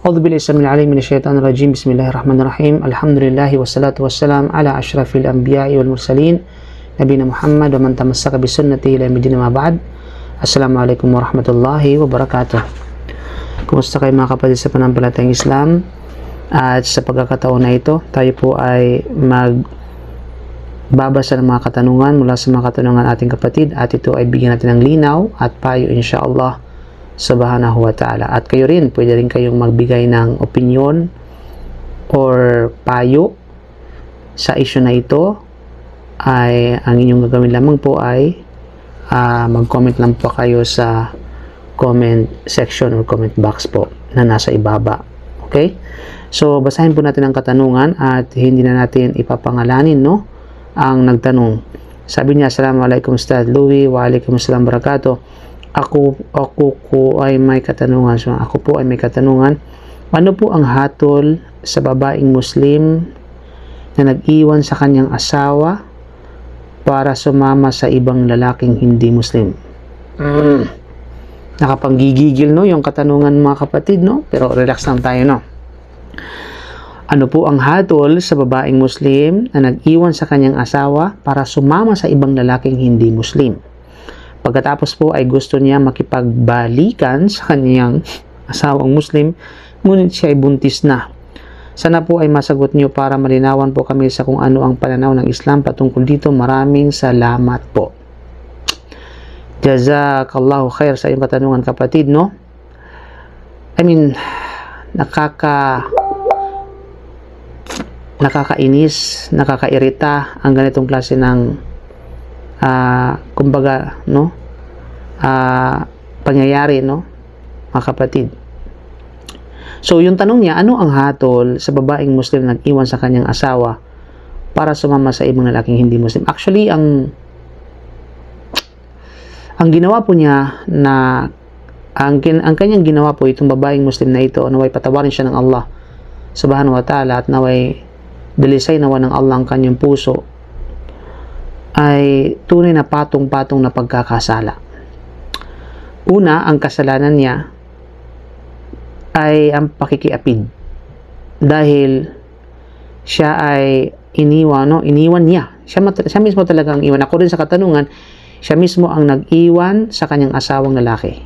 A'udzu billahi samil alim minasyaitonir rajim. Bismillahirrahmanirrahim. Alhamdulillah wassalatu wassalam ala asyrafil anbiya'i wal mursalin nabiyina Muhammad wa man tamassaka bi sunnatihi ila yaumil ma ba'd. Assalamualaikum warahmatullahi wabarakatuh. Kumusta kayo mga kapatid sa pananampalatayang Islam? At sa pagkakataon na ito, tayo po ay magbabasa ng mga katanungan mula sa mga katanungan ating kapatid, at ito ay bigyan natin ng linaw at payo insyaallah subhanahu wa ta'ala. At kayo rin, pwede rin kayong magbigay ng opinion or payo sa issue na ito. Ay ang inyong gagawin lamang po ay mag-comment lang po kayo sa comment section or comment box po na nasa ibaba. Okay? So, basahin po natin ang katanungan at hindi na natin ipapangalanin, no, ang nagtanong. Sabi niya, Assalamualaikum Ustad Louie, wa alaikumussalam barakatuh. Ako po ay may katanungan. So, ako po ay may katanungan. Ano po ang hatol sa babaeng Muslim na nag-iwan sa kanyang asawa para sumama sa ibang lalaking hindi Muslim? Nakapanggigigil, no, yung katanungan mga kapatid, no? Pero relax lang tayo, no? Ano po ang hatol sa babaeng Muslim na nag-iwan sa kanyang asawa para sumama sa ibang lalaking hindi Muslim? Pagkatapos po ay gusto niya makipagbalikan sa kanyang asawang Muslim, ngunit siya ay buntis na. Sana po ay masagot niyo para malinawan po kami sa kung ano ang pananaw ng Islam patungkol dito. Maraming salamat po. Jazakallahu khair sa iyong katanungan, kapatid, no? I mean, nakakainis, nakakairita ang ganitong klase ng kumbaga, no, pangyayari, no, mga kapatid. So, yung tanong niya, ano ang hatol sa babaeng Muslim na nag-iwan sa kanyang asawa para sumama sa ibang lalaking hindi Muslim? Actually, ang ginawa po niya na ang kanyang ginawa po itong babaeng Muslim na ito, naway patawarin siya ng Allah subhanahu wa ta'ala at naway dalisay nawa ng Allah ang kanyang puso, ay tunay na patong-patong na pagkakasala. Una, ang kasalanan niya ay ang pakikiapid. Dahil siya ay iniwan niya. Siya mismo talaga ang iwan. Ako rin sa katanungan, siya mismo ang nag-iwan sa kanyang asawang lalaki.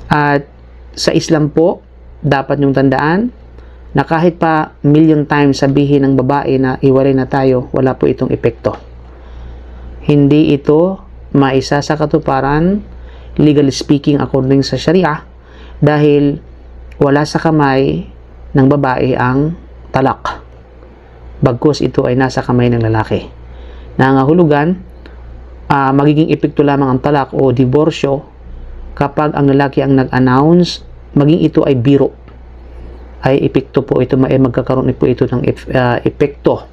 At sa Islam po, dapat niyong tandaan na kahit pa million times sabihin ng babae na iwalay na tayo, wala po itong epekto. Hindi ito maisa sa katuparan, legally speaking, according sa Sharia, dahil wala sa kamay ng babae ang talak. Bagkus ito ay nasa kamay ng lalaki. Nangahulugan, magiging epekto lamang ang talak o diborsyo kapag ang lalaki ang nag-announce, maging ito ay biro. Ay epekto po ito, magkakaroon po ito ng epekto.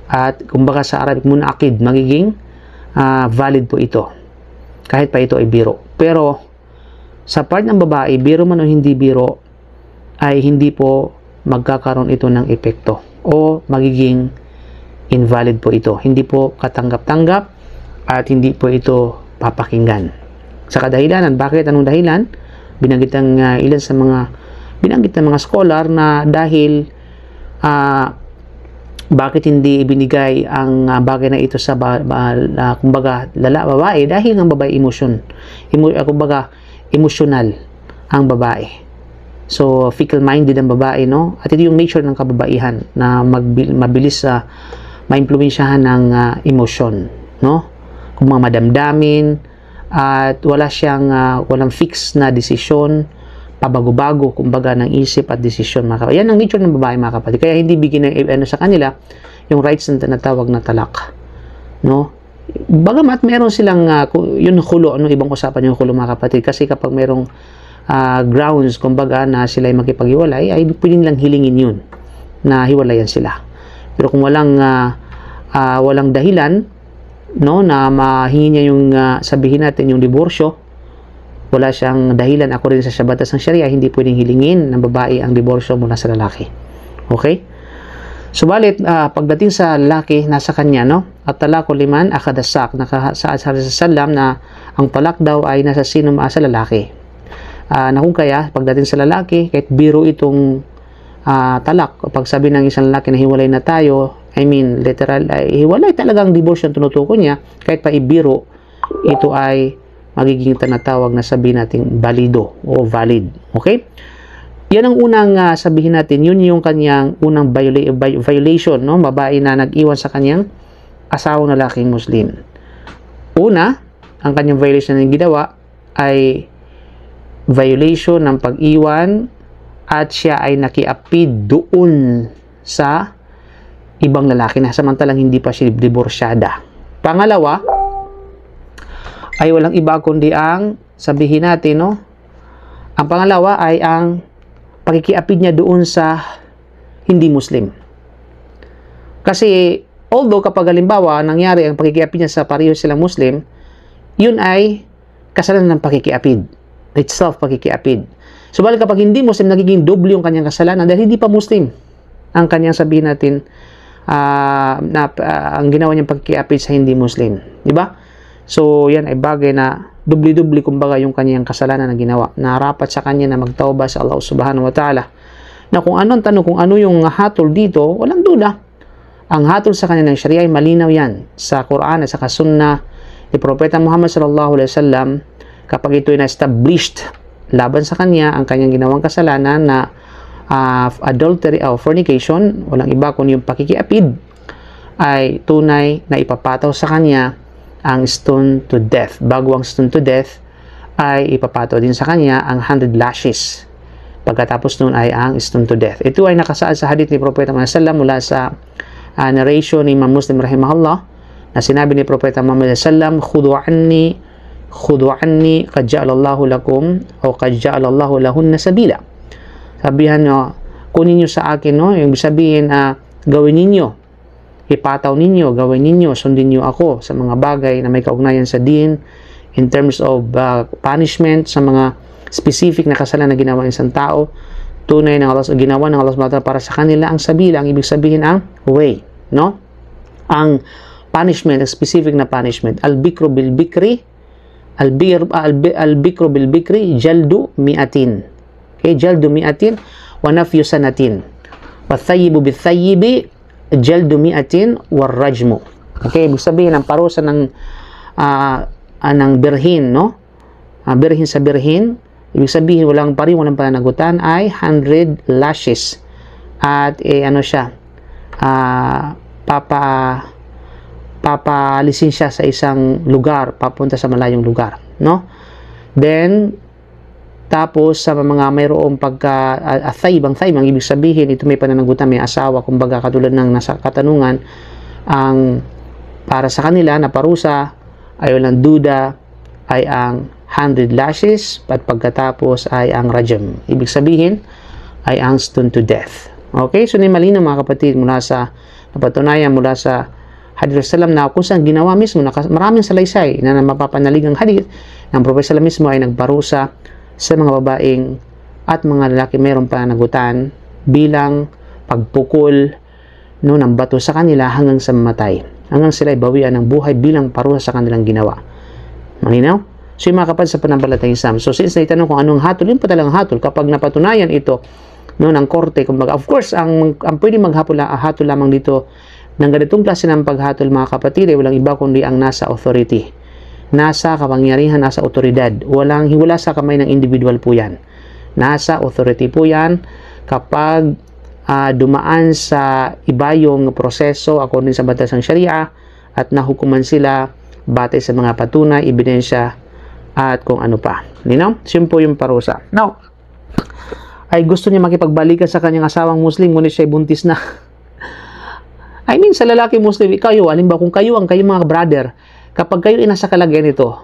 At kumbaga sa Arabic, munakid, magiging valid po ito. Kahit pa ito ay biro. Pero sa part ng babae, biro man o hindi biro, ay hindi po magkakaroon ito ng epekto o magiging invalid po ito. Hindi po katanggap-tanggap at hindi po ito papakinggan. Sa kadahilanan, bakit? Anong dahilan? Binanggit ng ilan sa mga scholar na dahil bakit hindi ibinigay ang bagay na ito sa kumbaga babae, dahil ang babae kumbaga emotional ang babae. So fickle-minded ang babae, no? At ito yung nature ng kababaihan na mabilis maimpluwensyahan ng emosyon, no? Kung mga madamdamin at walang fix na desisyon, pabago-bago kumbaga ng isip at desisyon, mga kapatid. Yan ang nature ng babae, mga kapatid. Kaya hindi bigyan sa kanila yung rights na tinatawag na talak, no? Bagamat meron silang yung hulo, ano, ibang usapan yung hulo, mga kapatid, kasi kapag merong grounds kumbaga na sila ay makipaghiwalay, ay pwedeng lang hilingin yun na hiwalayan sila. Pero kung walang dahilan, no, na mahingi niya yung sabihin natin yung diborsyo, wala siyang dahilan, ako rin sa batas ng Sharia, hindi pwedeng hilingin ng babae ang diborsyo mula sa lalaki. Okay? Subalit, pagdating sa lalaki, nasa kanya, no? At talako liman akadasak, nakasaad sa sallam na ang talak daw ay nasa sino sa lalaki. na kung kaya, pagdating sa lalaki, kahit biro itong talak, pag sabi ng isang lalaki na hiwalay na tayo, I mean, literal, hiwalay talagang divorce yung tinutukoy niya, kahit pa ibiro, ito ay magiging tinatawag na sabihin natin valido o valid. Okay? Yan ang unang sabihin natin, yun yung kanyang unang violation, no? Babae na nag-iwan sa kanyang asawang lalaking Muslim. Una, ang kanyang violation na ginawa ay violation ng pag-iwan at siya ay nakiapid doon sa ibang lalaki na samantalang hindi pa siya diborsyada. Pangalawa, ay walang iba kundi ang sabihin natin, no? Ang pangalawa ay ang pakikiapid niya doon sa hindi Muslim. Kasi although kapag halimbawa nangyari ang pakikiapid niya sa pareho silang Muslim, yun ay kasalanan ng pakikiapid. Itself pakikiapid. Subalit kapag hindi Muslim, nagiging doble yung kanyang kasalanan dahil hindi pa Muslim ang kanyang sabihin natin ang ginawa niyang pakikiapid sa hindi Muslim. Diba? So, yan ay bagay na dubli-dubli kumbaga yung kanyang kasalanan na ginawa. Narapat sa kanya na magtawba sa Allah subhanahu wa ta'ala. Na kung anong tanong, kung ano yung hatol dito, walang duda. Ang hatol sa kanya ng Sharia ay malinaw yan sa Quran at sa Sunnah ni Propeta Muhammad sallallahu alaihi wasallam. Kapag ito ay na-established laban sa kanya, ang kanyang ginawang kasalanan na adultery or fornication, walang iba kundi yung pakikiapid, ay tunay na ipapataw sa kanya ang stone to death. Bago ang stone to death, ay ipapataw din sa kanya ang 100 lashes. Pagkatapos nun ay ang stone to death. Ito ay nakasaad sa hadith ni Propeta Muhammad sallallahu mula sa narration ni Imam Muslim rahimahullah na sinabi ni Propeta Muhammad sallallahu khudu anni qad ja'alallahu lakum o qad ja'alallahu lahunna sabila. Sabihan nyo, kunin nyo sa akin, no? Yung sabihin, gawin ninyo, ipataw ninyo, gawin ninyo, sundin nyo ako sa mga bagay na may kaugnayan sa din in terms of punishment sa mga specific na kasalanan na ginawa ng isang tao. Tunay ng Allah, ginawa ng Allah subhanahu wa ta'ala para sa kanila ang sabila, ang ibig sabihin ang way, no? Ang punishment, ang specific na punishment, al-bikru bil-bikri, al-bikru bil-bikri, jaldu mi'atin. Okay, jaldu mi'atin, wa nafyu sanatin. Wa thayyibu bil-thayyibi, jaldu mi'atin, wa rajmu. Okay, ibig sabihin, ang parusa ng birhin, no? Birhin sa birhin, ibig sabihin, walang pananagutan ay 100 lashes. At, ano siya, papalisin siya sa isang lugar, papunta sa malayong lugar, no? Then, tapos sa mga mayroong pagka-thayib, ang ibig sabihin, ito may pananagutan, may asawa, kumbaga katulad ng nasa katanungan, ang para sa kanila na parusa ay walang duda ay ang 100 lashes at pagkatapos ay ang rajam. Ibig sabihin ay ang stone to death. Okay, so malinaw mga kapatid mula sa napatunayan mula sa hadith sallam na kung saan ginawa mismo, maraming salaysay na mapapanaligang hadith ng Propeta sallam mismo ay nagparusa sa mga babaeng at mga lalaki mayroong pananagutan bilang pagpukol ng bato sa kanila hanggang sa mamatay. Hanggang sila ay bawian ng buhay bilang parusa sa kanilang ginawa. Malinaw? So yung mga kapatid sa pananampalatayang Islam. So since naitanong kung anong hatol, yun pa talagang hatol. Kapag napatunayan ito ng korte, kumbaga, of course, ang pwede hatol lamang dito ng ganitong klase ng paghatol mga kapatid ay walang iba kundi ang nasa authority. Nasa kapangyarihan, nasa otoridad. Wala sa kamay ng individual po yan. Nasa authority po yan. Kapag dumaan sa iba yung proseso according sa batas ng Sharia at nahukuman sila batay sa mga patunay, ebidensya at kung ano pa. Yun po yung parusa. Now, ay gusto niya makipagbalikan sa kanyang asawang Muslim ngunit siya buntis na. I mean, sa lalaki Muslim, kayo, alimbawa kung kayo mga brother, kapag kayo nasa kalagayan ito,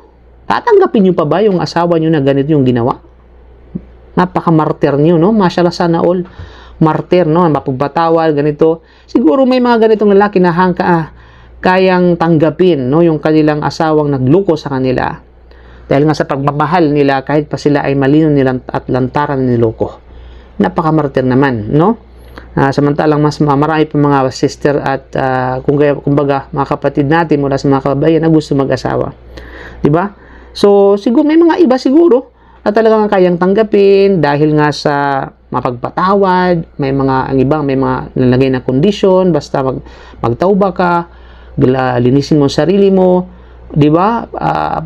tatanggapin nyo pa ba yung asawa nyo na ganito yung ginawa? Napaka-martyr nyo, no? Mashallah, sana all martyr, no? Mapagbatawal, ganito. Siguro may mga ganitong lalaki na kayang tanggapin, no? Yung kanilang asawang nagluko sa kanila. Dahil nga sa pagmamahal nila, kahit pa sila ay malino nilang at lantaran niloko. Napaka-martyr naman, no? Samantalang mas marami pa mga sister at kumbaga mga kapatid natin mula sa mga kababayan na gusto mag-asawa. Diba? So, siguro may mga iba siguro na talagang kayang tanggapin dahil nga sa mapagpatawad, may mga, ang ibang may mga nalagay na kondisyon, basta magtauba ka, linisin mo ang sarili mo, di ba?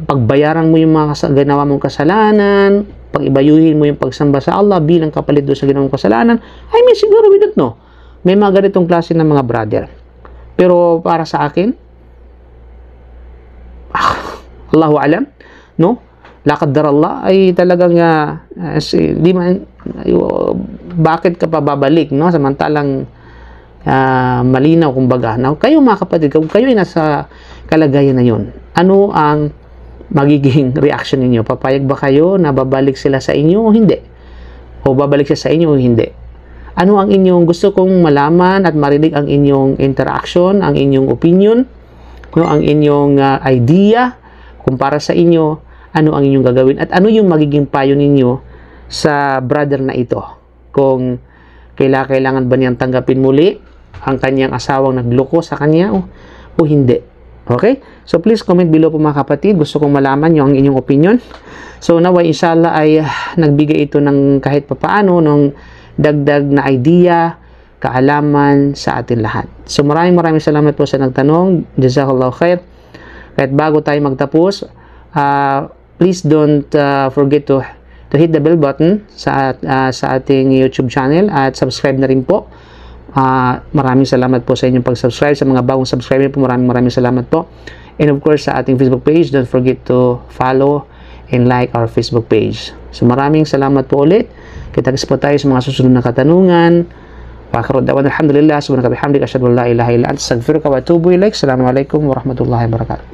Pagbayaran mo yung mga ginawa mong kasalanan, pag-ibayuhin mo yung pagsamba sa Allah bilang kapalit doon sa ginawang kasalanan. I mean, siguro we don't know. May mga ganitong klase ng mga brother. Pero para sa akin, Allahu alam, no? La qaddar Allah ay talagang di man, bakit ka pa babalik, no? Samantalang malinaw kumbaga. Now, kayo mga kapatid, kung kayo ay nasa kalagayan na yun, ano ang magiging reaction ninyo? Papayag ba kayo na babalik sila sa inyo o hindi? O babalik siya sa inyo o hindi? Ano ang inyong gusto kong malaman at marinig ang inyong interaction, ang inyong opinion, no? Ang inyong idea kung para sa inyo, ano ang inyong gagawin at ano yung magiging payo ninyo sa brother na ito. Kung kailangan ba niyang tanggapin muli ang kanyang asawang nagloko sa kanya o hindi. Okay? So please comment below po mga kapatid. Gusto kong malaman yung inyong opinion. So naway inshallah ay nagbigay ito ng kahit papaano ng dagdag na idea, kaalaman sa atin lahat. So maraming salamat po sa nagtanong. Jazakallahu khair. Kahit bago tayo magtapos, please don't forget to hit the bell button sa ating YouTube channel at subscribe na rin po. Maraming salamat po sa inyong pag-subscribe. Sa mga bagong subscriber po, maraming salamat po. And of course, sa ating Facebook page, don't forget to follow and like our Facebook page. So maraming salamat po ulit. Kita-kits po tayo sa mga susunod na katanungan. Wa akhiru da'wana alhamdulillah subhanaka bihamdika asyhadu an la ilaha illa anta astaghfiruka wa atubu ilaik. Assalamualaikum warahmatullahi wabarakatuh.